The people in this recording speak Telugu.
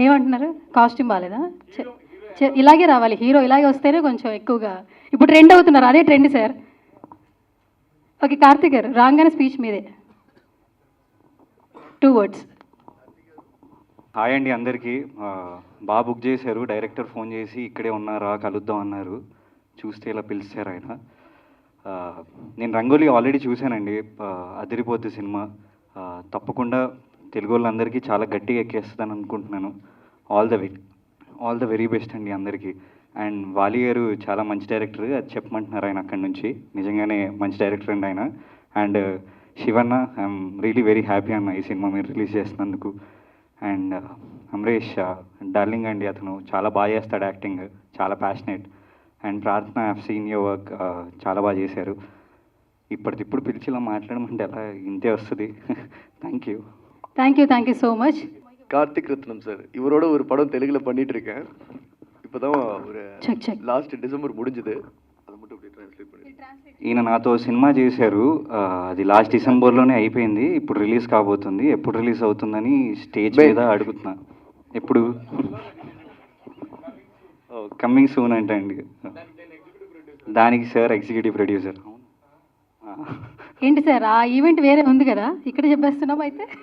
ఏమంటున్నారు? కాస్ట్యూమ్ బాలేదా? ఇలాగే రావాలి, హీరో ఇలాగే వస్తేనే కొంచెం ఎక్కువగా. ఇప్పుడు ట్రెండ్ అవుతున్నారు, అదే ట్రెండ్ సార్. ఓకే, కార్తిక్ గారు రాగానే స్పీచ్ మీదే, 2 words. హాయ్ అండి అందరికీ. బాగా బుక్ చేశారు. డైరెక్టర్ ఫోన్ చేసి ఇక్కడే ఉన్నారా కలుద్దాం అన్నారు. చూస్తే ఇలా పిలిచారు ఆయన. నేను రంగోలీ ఆల్రెడీ చూశానండి. అదిరిపోద్ది సినిమా. తప్పకుండా తెలుగు వాళ్ళందరికీ చాలా గట్టిగా ఎక్కేస్తుందని అనుకుంటున్నాను. ఆల్ ద వెరీ బెస్ట్ అండి అందరికీ. అండ్ వాలి గారు చాలా మంచి డైరెక్టర్, అది చెప్పమంటున్నారు ఆయన అక్కడి నుంచి. నిజంగానే మంచి డైరెక్టర్ అండి ఆయన. And Shivanna, I'm really very happy అన్న ఈ సినిమా మీరు రిలీజ్ చేసినందుకు. అండ్ అమరేష్ డార్లింగ్ అండి, అతను చాలా బాగా చేస్తాడు యాక్టింగ్, చాలా ప్యాషనేట్. అండ్ ప్రార్థన, I have seen your work, చాలా బాగా చేశారు. ఇప్పటికిప్పుడు పిలిచి ఇలా మాట్లాడమంటే ఎలా, ఇంతే వస్తుంది. Thank you so much. Karthik Rathnam sir, இவரோட ஒரு படம் தெலுங்குல பண்ணிட்டு இருக்கேன். இப்போதான் ஒரு லாஸ்ட் டிசம்பர் முடிஞ்சது. அதை மட்டும் அப்படியே ட்ரான்ஸ்லேட் பண்ணி. ఈయన నాతో సినిమా చేశారు, అది లాస్ట్ డిసెంబర్లోనే అయిపోయింది. ఇప్పుడు రిలీజ్ కాబోతుంది. ఎప్పుడు రిలీజ్ అవుతుందని స్టేజ్ మీద అడుగుతున్నా. ఎప్పుడు? కమ్మింగ్ సూన్ అంటే అండి. దానికి సార్ ఎగ్జిక్యూటివ్ ప్రొడ్యూసర్. ఏంటి సార్, ఆ ఈవెంట్ వేరే ఉంది కదా, ఇక్కడ చెప్పేస్తున్నాం అయితే.